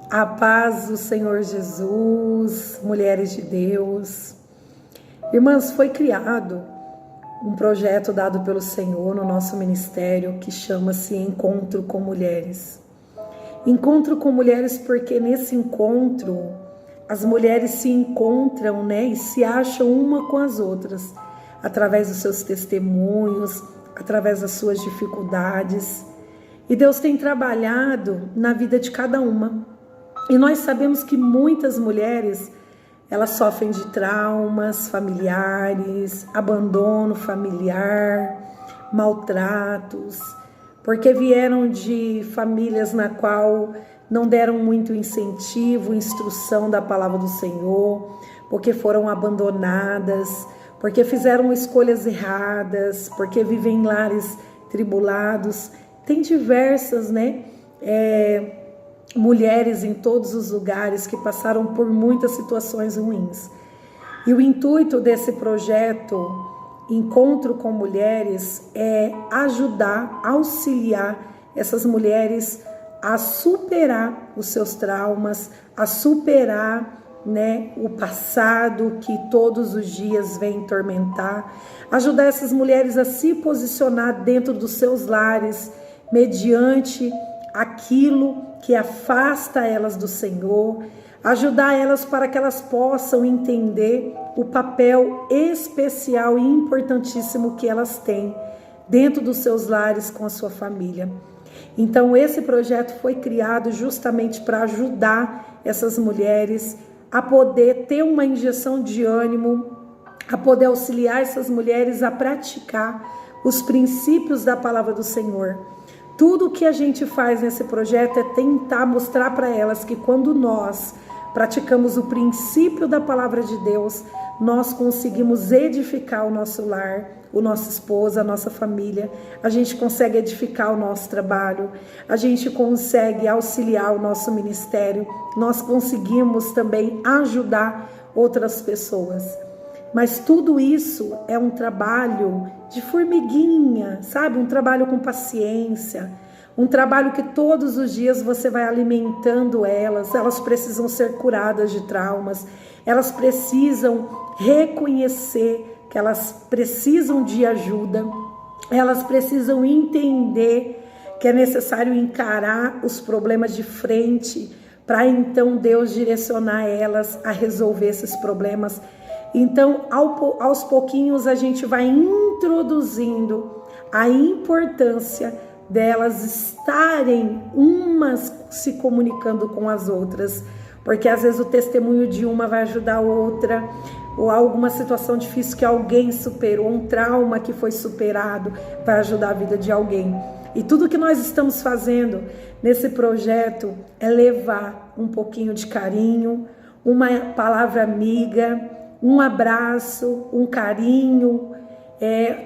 A paz do Senhor Jesus, mulheres de Deus. Irmãs, foi criado um projeto dado pelo Senhor no nosso ministério que chama-se Encontro com Mulheres. Encontro com Mulheres porque nesse encontro as mulheres se encontram, e se acham uma com as outras, através dos seus testemunhos, através das suas dificuldades. E Deus tem trabalhado na vida de cada uma. E nós sabemos que muitas mulheres, elas sofrem de traumas familiares, abandono familiar, maltratos, porque vieram de famílias na qual não deram muito incentivo, instrução da palavra do Senhor, porque foram abandonadas, porque fizeram escolhas erradas, porque vivem em lares tribulados. Tem diversas, mulheres em todos os lugares que passaram por muitas situações ruins. E o intuito desse projeto Encontro com Mulheres é ajudar, auxiliar essas mulheres a superar os seus traumas, a superar o passado que todos os dias vem tormentar, ajudar essas mulheres a se posicionar dentro dos seus lares mediante aquilo que afasta elas do Senhor, ajudar elas para que elas possam entender o papel especial e importantíssimo que elas têm dentro dos seus lares com a sua família. Então esse projeto foi criado justamente para ajudar essas mulheres a poder ter uma injeção de ânimo, a poder auxiliar essas mulheres a praticar os princípios da palavra do Senhor. Tudo que a gente faz nesse projeto é tentar mostrar para elas que quando nós praticamos o princípio da palavra de Deus, nós conseguimos edificar o nosso lar, o nosso esposo, a nossa família, a gente consegue edificar o nosso trabalho, a gente consegue auxiliar o nosso ministério, nós conseguimos também ajudar outras pessoas. Mas tudo isso é um trabalho de formiguinha, sabe? Um trabalho com paciência, um trabalho que todos os dias você vai alimentando elas precisam ser curadas de traumas, elas precisam reconhecer que elas precisam de ajuda, elas precisam entender que é necessário encarar os problemas de frente, para então Deus direcionar elas a resolver esses problemas. Então, aos pouquinhos, a gente vai introduzindo a importância delas estarem umas se comunicando com as outras, porque às vezes o testemunho de uma vai ajudar a outra, ou alguma situação difícil que alguém superou, um trauma que foi superado, vai ajudar a vida de alguém. E tudo que nós estamos fazendo nesse projeto é levar um pouquinho de carinho, uma palavra amiga, um abraço, um carinho,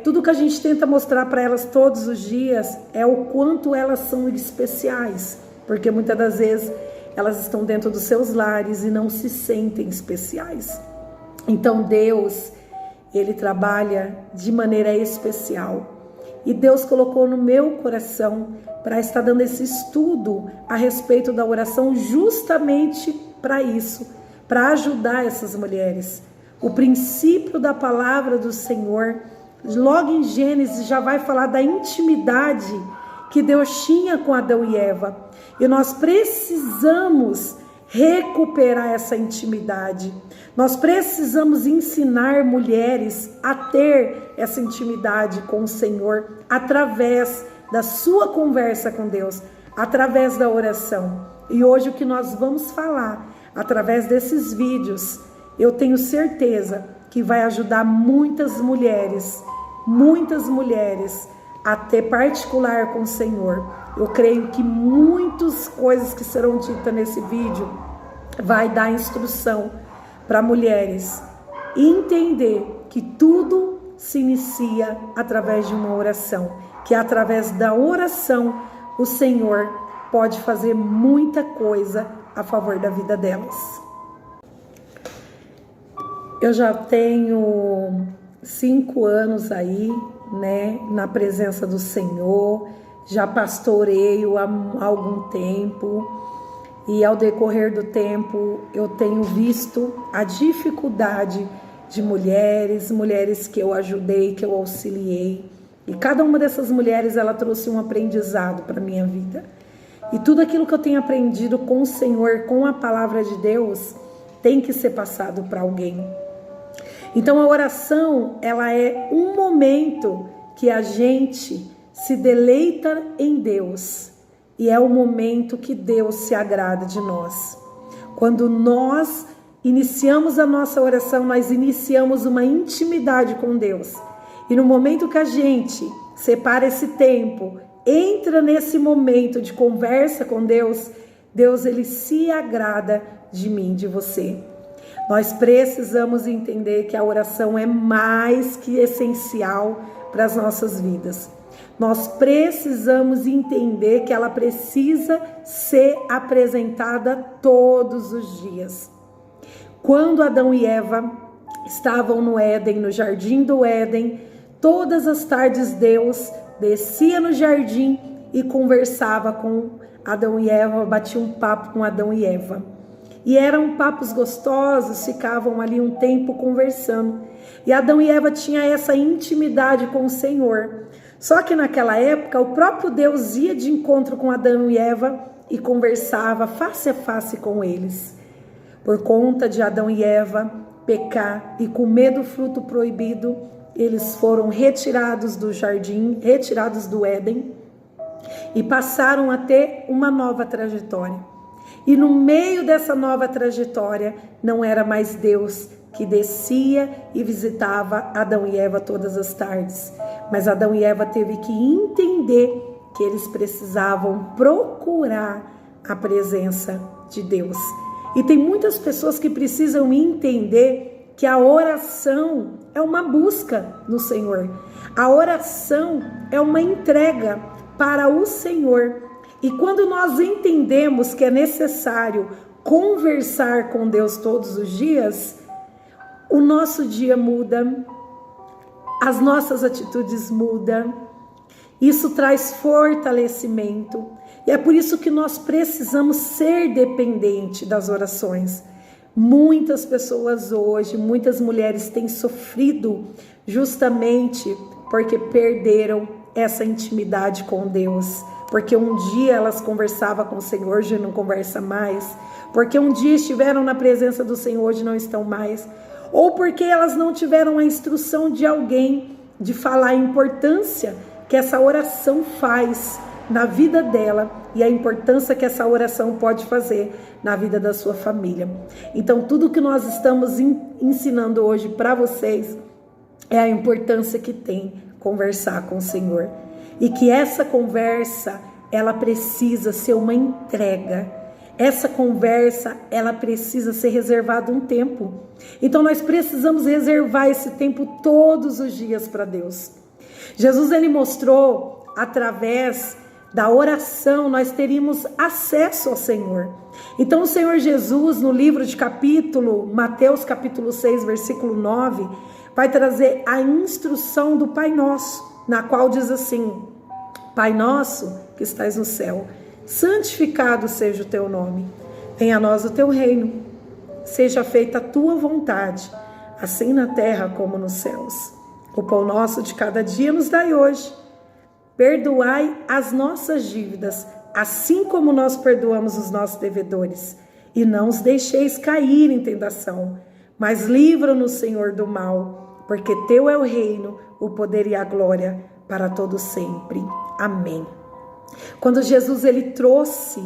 tudo que a gente tenta mostrar para elas todos os dias é o quanto elas são especiais, porque muitas das vezes elas estão dentro dos seus lares e não se sentem especiais. Então Deus, Ele trabalha de maneira especial e Deus colocou no meu coração para estar dando esse estudo a respeito da oração justamente para isso, para ajudar essas mulheres. O princípio da palavra do Senhor, logo em Gênesis, já vai falar da intimidade que Deus tinha com Adão e Eva. E nós precisamos recuperar essa intimidade. Nós precisamos ensinar mulheres a ter essa intimidade com o Senhor através da sua conversa com Deus, através da oração. E hoje o que nós vamos falar através desses vídeos, eu tenho certeza que vai ajudar muitas mulheres a ter particular com o Senhor. Eu creio que muitas coisas que serão ditas nesse vídeo vai dar instrução para mulheres entender que tudo se inicia através de uma oração, que através da oração o Senhor pode fazer muita coisa a favor da vida delas. Eu já tenho 5 anos aí, na presença do Senhor, já pastoreio há algum tempo E ao decorrer do tempo, eu tenho visto a dificuldade de mulheres que eu ajudei, que eu auxiliei. E cada uma dessas mulheres, ela trouxe um aprendizado para a minha vida. E tudo aquilo que eu tenho aprendido com o Senhor, com a palavra de Deus, tem que ser passado para alguém. Então a oração, ela é um momento que a gente se deleita em Deus. E é o momento que Deus se agrada de nós. Quando nós iniciamos a nossa oração, nós iniciamos uma intimidade com Deus. E no momento que a gente separa esse tempo, entra nesse momento de conversa com Deus, Deus ele se agrada de mim, de você. Nós precisamos entender que a oração é mais que essencial para as nossas vidas. Nós precisamos entender que ela precisa ser apresentada todos os dias. Quando Adão e Eva estavam no Éden, no jardim do Éden, todas as tardes Deus descia no jardim e conversava com Adão e Eva, batia um papo com Adão e Eva. E eram papos gostosos, ficavam ali um tempo conversando. E Adão e Eva tinham essa intimidade com o Senhor. Só que naquela época, o próprio Deus ia de encontro com Adão e Eva e conversava face a face com eles. Por conta de Adão e Eva pecar e comer do fruto proibido, eles foram retirados do jardim, retirados do Éden e passaram a ter uma nova trajetória. E no meio dessa nova trajetória, não era mais Deus que descia e visitava Adão e Eva todas as tardes. Mas Adão e Eva teve que entender que eles precisavam procurar a presença de Deus. E tem muitas pessoas que precisam entender que a oração é uma busca no Senhor. A oração é uma entrega para o Senhor. E quando nós entendemos que é necessário conversar com Deus todos os dias, o nosso dia muda, as nossas atitudes mudam, isso traz fortalecimento. E é por isso que nós precisamos ser dependentes das orações. Muitas pessoas hoje, muitas mulheres têm sofrido justamente porque perderam essa intimidade com Deus. Porque um dia elas conversavam com o Senhor, hoje não conversa mais. Porque um dia estiveram na presença do Senhor, hoje não estão mais. Ou porque elas não tiveram a instrução de alguém de falar a importância que essa oração faz na vida dela e a importância que essa oração pode fazer na vida da sua família. Então, tudo que nós estamos ensinando hoje para vocês é a importância que tem conversar com o Senhor. E que essa conversa, ela precisa ser uma entrega. Essa conversa, ela precisa ser reservada um tempo. Então, nós precisamos reservar esse tempo todos os dias para Deus. Jesus, ele mostrou, através da oração, nós teríamos acesso ao Senhor. Então, o Senhor Jesus, no livro de Mateus capítulo 6, versículo 9, vai trazer a instrução do Pai Nosso, na qual diz assim: Pai nosso que estás no céu, santificado seja o teu nome, venha a nós o teu reino, seja feita a tua vontade, assim na terra como nos céus. O pão nosso de cada dia nos dai hoje. Perdoai as nossas dívidas, assim como nós perdoamos os nossos devedores. E não os deixeis cair em tentação, mas livra-nos, Senhor, do mal, porque teu é o reino, o poder e a glória para todo sempre. Amém. Quando Jesus ele trouxe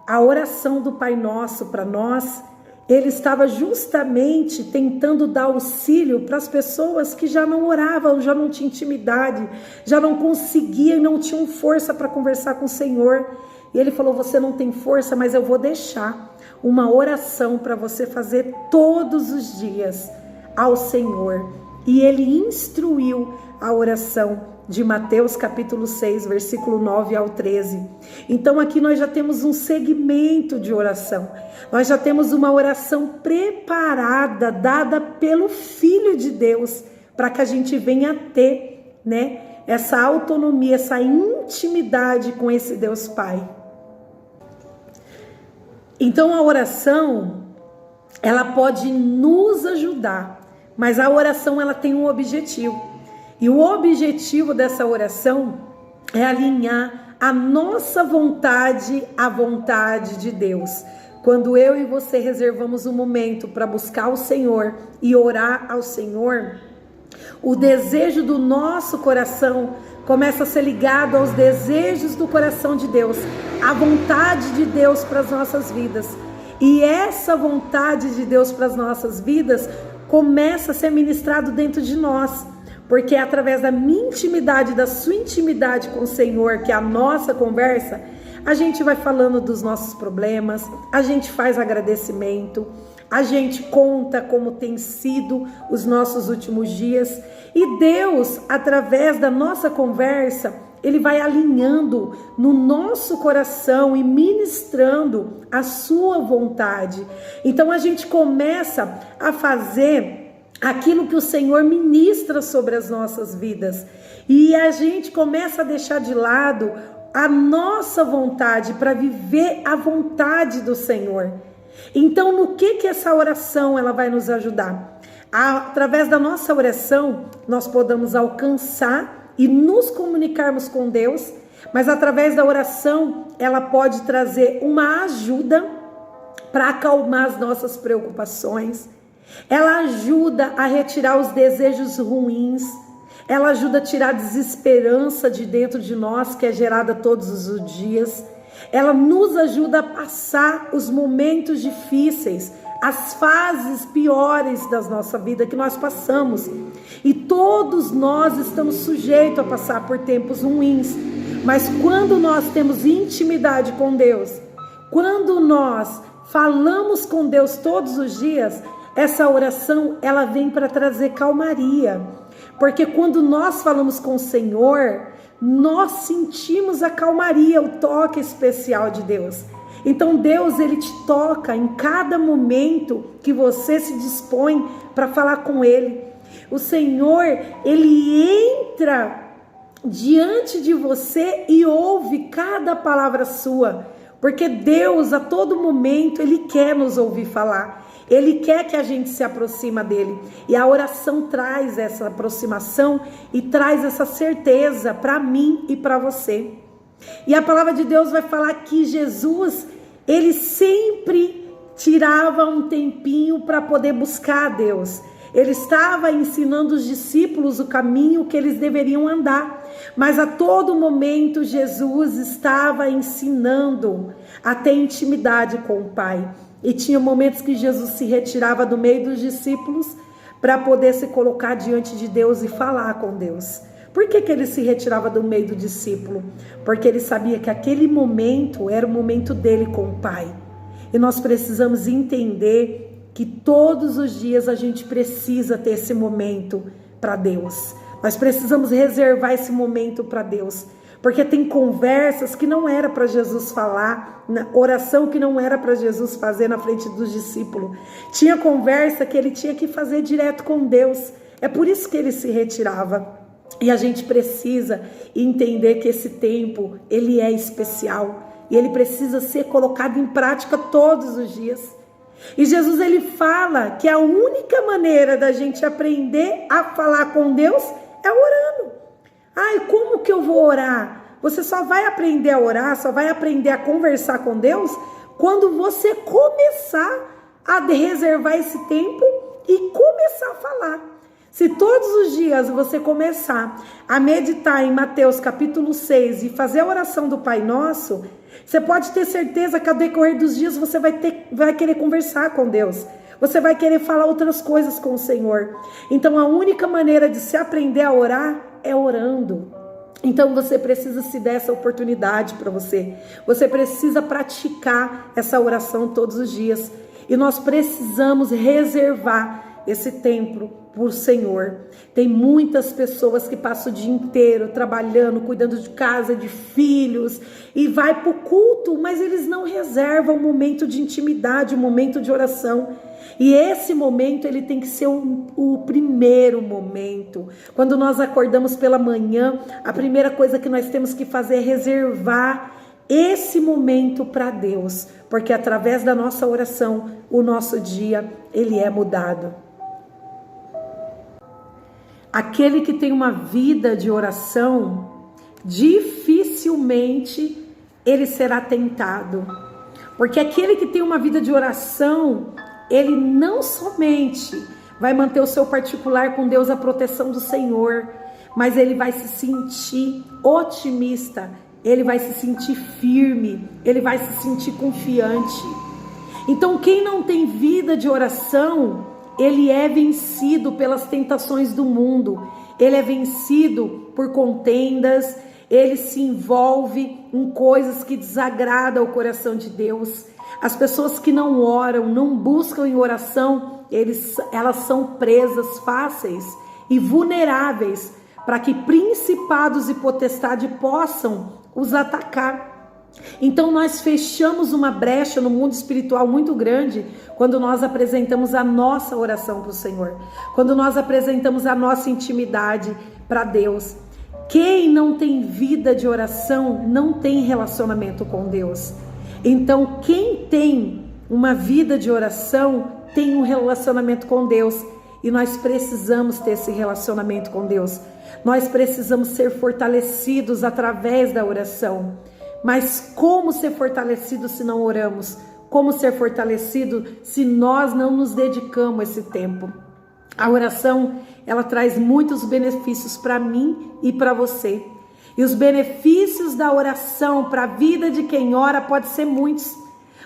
a oração do Pai Nosso para nós, ele estava justamente tentando dar auxílio para as pessoas que já não oravam, já não tinham intimidade, já não conseguiam e não tinham força para conversar com o Senhor. E ele falou: você não tem força, mas eu vou deixar uma oração para você fazer todos os dias ao Senhor. E ele instruiu a oração de Mateus capítulo 6, versículo 9 ao 13. Então aqui nós já temos um segmento de oração. Nós já temos uma oração preparada, dada pelo Filho de Deus, para que a gente venha ter, essa autonomia, essa intimidade com esse Deus Pai. Então a oração, ela pode nos ajudar, mas a oração ela tem um objetivo. E o objetivo dessa oração é alinhar a nossa vontade à vontade de Deus. Quando eu e você reservamos um momento para buscar o Senhor e orar ao Senhor, o desejo do nosso coração começa a ser ligado aos desejos do coração de Deus, à vontade de Deus para as nossas vidas. E essa vontade de Deus para as nossas vidas começa a ser ministrado dentro de nós, porque é através da minha intimidade, da sua intimidade com o Senhor, que é a nossa conversa, a gente vai falando dos nossos problemas, a gente faz agradecimento, a gente conta como tem sido os nossos últimos dias, e Deus, através da nossa conversa, Ele vai alinhando no nosso coração e ministrando a sua vontade. Então a gente começa a fazer aquilo que o Senhor ministra sobre as nossas vidas, e a gente começa a deixar de lado a nossa vontade para viver a vontade do Senhor. Então, no que essa oração ela vai nos ajudar? Através da nossa oração, nós podemos alcançar e nos comunicarmos com Deus, mas através da oração, ela pode trazer uma ajuda para acalmar as nossas preocupações. Ela ajuda a retirar os desejos ruins. Ela ajuda a tirar a desesperança de dentro de nós, que é gerada todos os dias. Ela nos ajuda a passar os momentos difíceis, as fases piores da nossa vida que nós passamos. E todos nós estamos sujeitos a passar por tempos ruins. Mas quando nós temos intimidade com Deus, quando nós falamos com Deus todos os dias, essa oração ela vem para trazer calmaria. Porque quando nós falamos com o Senhor, nós sentimos a calmaria, o toque especial de Deus. Então Deus, Ele te toca em cada momento que você se dispõe para falar com Ele. O Senhor, Ele entra diante de você e ouve cada palavra sua. Porque Deus, a todo momento, Ele quer nos ouvir falar. Ele quer que a gente se aproxima dele. E a oração traz essa aproximação e traz essa certeza para mim e para você. E a palavra de Deus vai falar que Jesus, ele sempre tirava um tempinho para poder buscar a Deus. Ele estava ensinando os discípulos o caminho que eles deveriam andar. Mas a todo momento Jesus estava ensinando a ter intimidade com o Pai. E tinha momentos que Jesus se retirava do meio dos discípulos para poder se colocar diante de Deus e falar com Deus. Por que ele se retirava do meio do discípulo? Porque ele sabia que aquele momento era o momento dele com o Pai. E nós precisamos entender que todos os dias a gente precisa ter esse momento para Deus. Nós precisamos reservar esse momento para Deus. Porque tem conversas que não era para Jesus falar, oração que não era para Jesus fazer na frente dos discípulos. Tinha conversa que ele tinha que fazer direto com Deus. É por isso que ele se retirava. E a gente precisa entender que esse tempo, ele é especial. E ele precisa ser colocado em prática todos os dias. E Jesus, ele fala que a única maneira da gente aprender a falar com Deus é orando. Ai, como que eu vou orar? Você só vai aprender a orar, só vai aprender a conversar com Deus quando você começar a reservar esse tempo e começar a falar. Se todos os dias você começar a meditar em Mateus capítulo 6 e fazer a oração do Pai Nosso, você pode ter certeza que ao decorrer dos dias você vai querer conversar com Deus. Você vai querer falar outras coisas com o Senhor. Então a única maneira de se aprender a orar é orando. Então você precisa se dar essa oportunidade para você. Você precisa praticar essa oração todos os dias. E nós precisamos reservar esse tempo para o Senhor. Tem muitas pessoas que passam o dia inteiro trabalhando, cuidando de casa, de filhos, e vai para o culto, mas eles não reservam um momento de intimidade, um momento de oração. E esse momento, ele tem que ser o primeiro momento. Quando nós acordamos pela manhã, a primeira coisa que nós temos que fazer é reservar esse momento para Deus, porque através da nossa oração, o nosso dia, ele é mudado. Aquele que tem uma vida de oração, dificilmente ele será tentado. Porque aquele que tem uma vida de oração, ele não somente vai manter o seu particular com Deus, a proteção do Senhor, mas ele vai se sentir otimista, ele vai se sentir firme, ele vai se sentir confiante. Então, quem não tem vida de oração, ele é vencido pelas tentações do mundo, ele é vencido por contendas, ele se envolve em coisas que desagradam o coração de Deus. As pessoas que não oram, não buscam em oração, elas são presas fáceis e vulneráveis para que principados e potestades possam os atacar. Então nós fechamos uma brecha no mundo espiritual muito grande quando nós apresentamos a nossa oração para o Senhor, quando nós apresentamos a nossa intimidade para Deus. Quem não tem vida de oração não tem relacionamento com Deus. Então quem tem uma vida de oração tem um relacionamento com Deus, e nós precisamos ter esse relacionamento com Deus. Nós precisamos ser fortalecidos através da oração. Mas como ser fortalecido se não oramos? Como ser fortalecido se nós não nos dedicamos a esse tempo? A oração, ela traz muitos benefícios para mim e para você. E os benefícios da oração para a vida de quem ora pode ser muitos.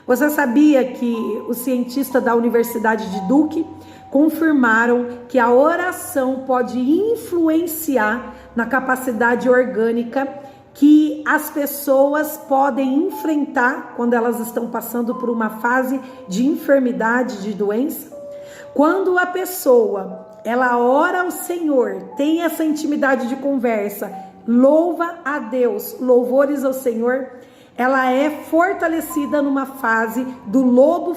Você sabia que os cientistas da Universidade de Duke confirmaram que a oração pode influenciar na capacidade orgânica que as pessoas podem enfrentar quando elas estão passando por uma fase de enfermidade, de doença? Quando a pessoa, ela ora ao Senhor, tem essa intimidade de conversa, louva a Deus, louvores ao Senhor, ela é fortalecida numa fase do lobo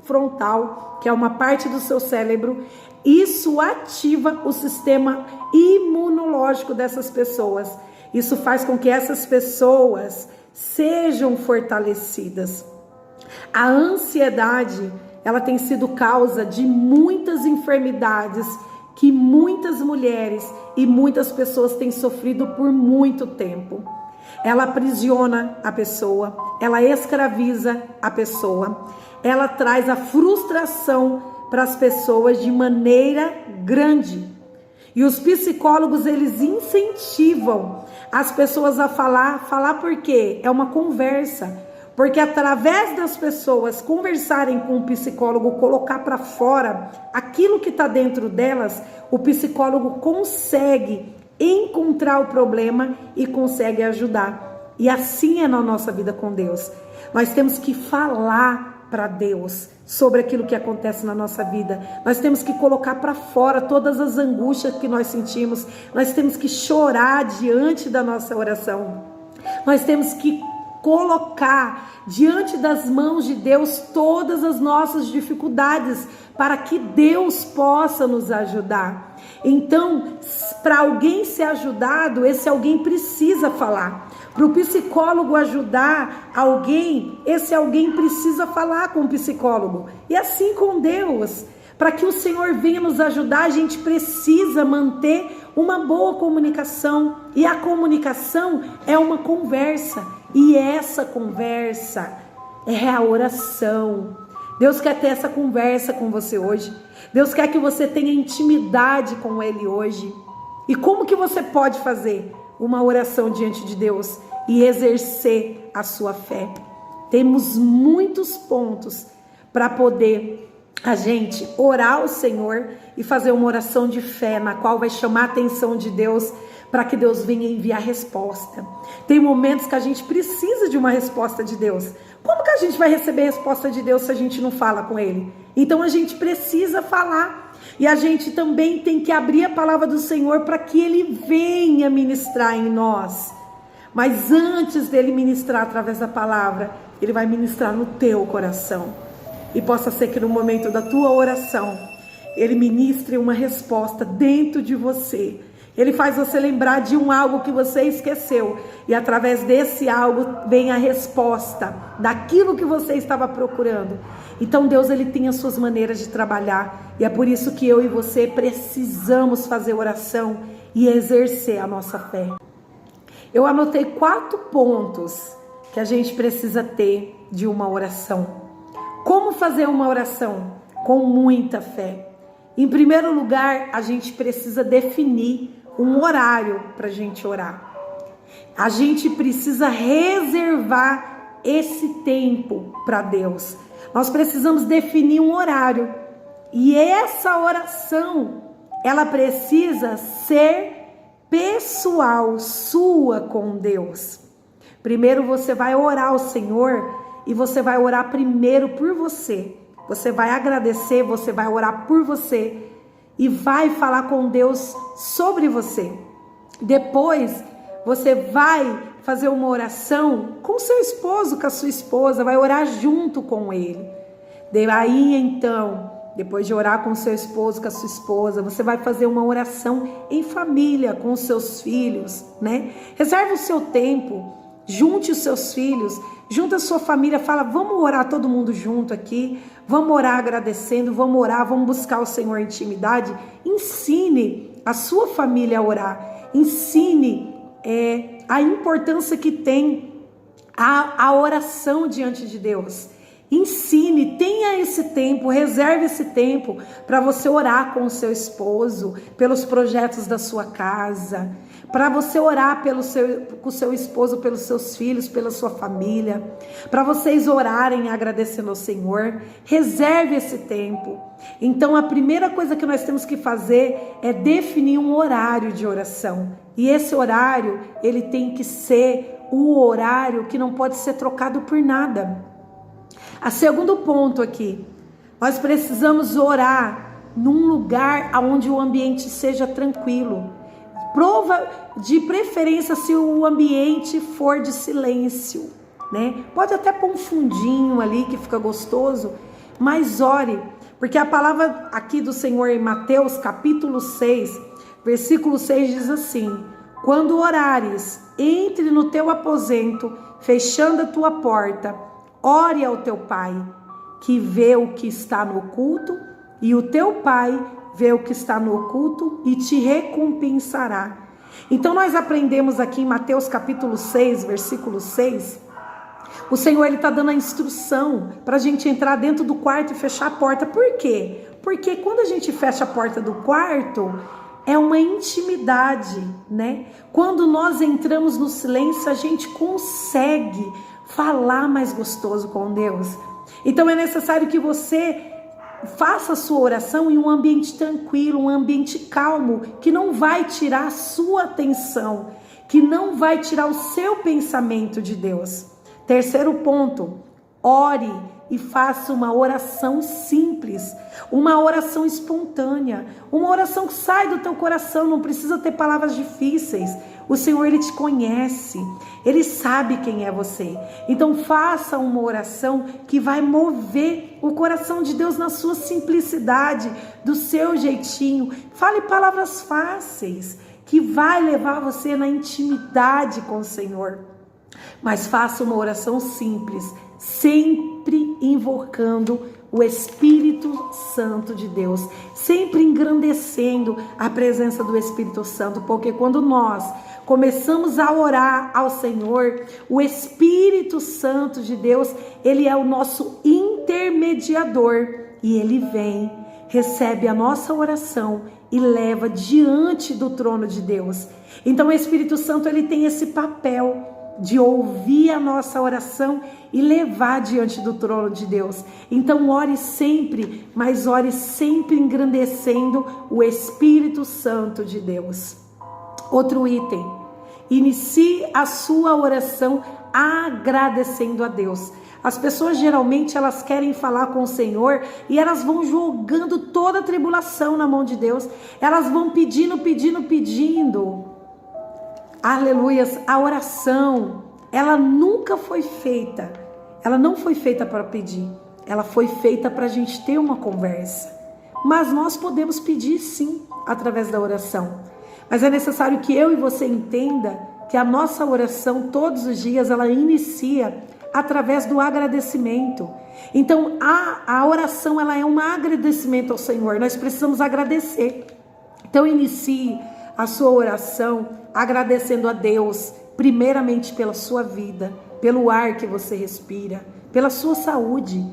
frontal, que é uma parte do seu cérebro. Isso ativa o sistema imunológico dessas pessoas. Isso faz com que essas pessoas sejam fortalecidas. A ansiedade, ela tem sido causa de muitas enfermidades que muitas mulheres e muitas pessoas têm sofrido por muito tempo. Ela aprisiona a pessoa, ela escraviza a pessoa, ela traz a frustração para as pessoas de maneira grande. E os psicólogos, eles incentivam as pessoas a falar por quê? É uma conversa. Porque através das pessoas conversarem com o psicólogo, colocar para fora aquilo que está dentro delas, o psicólogo consegue encontrar o problema e consegue ajudar. E assim é na nossa vida com Deus. Nós temos que falar para Deus sobre aquilo que acontece na nossa vida. Nós temos que colocar para fora todas as angústias que nós sentimos. Nós temos que chorar diante da nossa oração. Nós temos que colocar diante das mãos de Deus todas as nossas dificuldades, para que Deus possa nos ajudar. Então, para alguém ser ajudado, esse alguém precisa falar. Para o psicólogo ajudar alguém, esse alguém precisa falar com o psicólogo. E assim com Deus. Para que o Senhor venha nos ajudar, a gente precisa manter uma boa comunicação. E a comunicação é uma conversa. E essa conversa é a oração. Deus quer ter essa conversa com você hoje. Deus quer que você tenha intimidade com Ele hoje. E como que você pode fazer uma oração diante de Deus e exercer a sua fé? Temos muitos pontos para poder a gente orar ao Senhor e fazer uma oração de fé, na qual vai chamar a atenção de Deus, para que Deus venha enviar resposta. Tem momentos que a gente precisa de uma resposta de Deus. Como que a gente vai receber a resposta de Deus se a gente não fala com Ele? Então a gente precisa falar. E a gente também tem que abrir a palavra do Senhor para que Ele venha ministrar em nós. Mas antes dele ministrar através da palavra, Ele vai ministrar no teu coração. E possa ser que no momento da tua oração, Ele ministre uma resposta dentro de você. Ele faz você lembrar de algo que você esqueceu. E através desse algo vem a resposta daquilo que você estava procurando. Então Deus, ele tem as suas maneiras de trabalhar. E é por isso que eu e você precisamos fazer oração e exercer a nossa fé. Eu anotei 4 pontos que a gente precisa ter de uma oração. Como fazer uma oração? Com muita fé. Em primeiro lugar, a gente precisa definir um horário para a gente orar. A gente precisa reservar esse tempo para Deus. Nós precisamos definir um horário. E essa oração, ela precisa ser pessoal, sua com Deus. Primeiro você vai orar ao Senhor e você vai orar primeiro por você. Você vai agradecer, você vai orar por você e vai falar com Deus sobre você. Depois você vai fazer uma oração com seu esposo, com a sua esposa, vai orar junto com ele. Daí então, depois de orar com seu esposo, com a sua esposa, você vai fazer uma oração em família com os seus filhos, né? Reserve o seu tempo, junte os seus filhos, junte a sua família, fala, vamos orar todo mundo junto aqui, vamos orar agradecendo, vamos orar, vamos buscar o Senhor em intimidade. Ensine a sua família a orar, ensine a importância que tem a oração diante de Deus. Ensine, tenha esse tempo, reserve esse tempo para você orar com o seu esposo, pelos projetos da sua casa, para você orar com o seu esposo, pelos seus filhos, pela sua família, para vocês orarem agradecendo ao Senhor. Reserve esse tempo. Então a primeira coisa que nós temos que fazer é definir um horário de oração. E esse horário, ele tem que ser o horário que não pode ser trocado por nada. A segundo ponto aqui, nós precisamos orar num lugar onde o ambiente seja tranquilo. De preferência se o ambiente for de silêncio, né? Pode até pôr um fundinho ali que fica gostoso, mas ore, porque a palavra aqui do Senhor em Mateus capítulo 6, versículo 6 diz assim: quando orares, entre no teu aposento, fechando a tua porta, ore ao teu pai, que vê o que está no oculto, e o teu pai vê o que está no oculto e te recompensará. Então nós aprendemos aqui em Mateus capítulo 6, versículo 6, o Senhor ele está dando a instrução para a gente entrar dentro do quarto e fechar a porta. Por quê? Porque quando a gente fecha a porta do quarto, é uma intimidade, né? Quando nós entramos no silêncio, a gente consegue falar mais gostoso com Deus. Então é necessário que você faça a sua oração em um ambiente tranquilo, um ambiente calmo, que não vai tirar a sua atenção, que não vai tirar o seu pensamento de Deus. Terceiro ponto, ore e faça uma oração simples, uma oração espontânea, uma oração que sai do teu coração, não precisa ter palavras difíceis. O Senhor, ele te conhece, ele sabe quem é você. Então faça uma oração que vai mover o coração de Deus na sua simplicidade, do seu jeitinho. Fale palavras fáceis, que vai levar você na intimidade com o Senhor. Mas faça uma oração simples, sempre invocando o Espírito Santo de Deus, sempre engrandecendo a presença do Espírito Santo, porque quando nós começamos a orar ao Senhor, o Espírito Santo de Deus, ele é o nosso intermediador, e ele vem, recebe a nossa oração e leva diante do trono de Deus. Então o Espírito Santo, ele tem esse papel de ouvir a nossa oração e levar diante do trono de Deus. Então ore sempre, mas ore sempre engrandecendo o Espírito Santo de Deus. Outro item, inicie a sua oração agradecendo a Deus. As pessoas geralmente elas querem falar com o Senhor e elas vão jogando toda a tribulação na mão de Deus. Elas vão pedindo. Aleluias, a oração, ela nunca foi feita, ela não foi feita para pedir, ela foi feita para a gente ter uma conversa. Mas nós podemos pedir sim, através da oração. Mas é necessário que eu e você entenda que a nossa oração todos os dias, ela inicia através do agradecimento. Então a oração, ela é um agradecimento ao Senhor. Nós precisamos agradecer. Então inicie a sua oração agradecendo a Deus, primeiramente pela sua vida, pelo ar que você respira, pela sua saúde.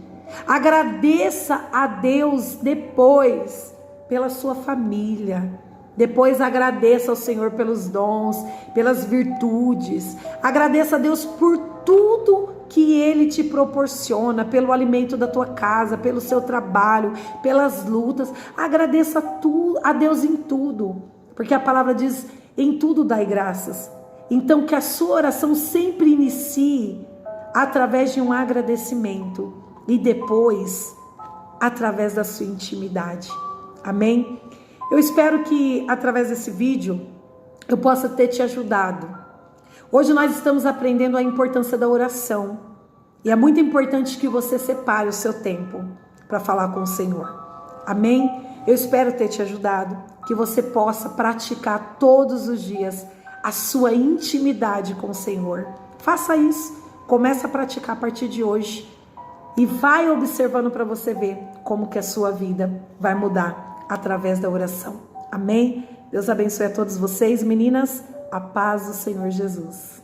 Agradeça a Deus depois pela sua família. Depois agradeça ao Senhor pelos dons, pelas virtudes. Agradeça a Deus por tudo que Ele te proporciona, pelo alimento da tua casa, pelo seu trabalho, pelas lutas. Agradeça a Deus em tudo, porque a palavra diz: em tudo dai graças. Então que a sua oração sempre inicie através de um agradecimento e depois através da sua intimidade. Amém? Eu espero que através desse vídeo eu possa ter te ajudado. Hoje nós estamos aprendendo a importância da oração. E é muito importante que você separe o seu tempo para falar com o Senhor. Amém? Eu espero ter te ajudado, que você possa praticar todos os dias a sua intimidade com o Senhor. Faça isso. Comece a praticar a partir de hoje. E vai observando para você ver como que a sua vida vai mudar através da oração. Amém? Deus abençoe a todos vocês, meninas. A paz do Senhor Jesus.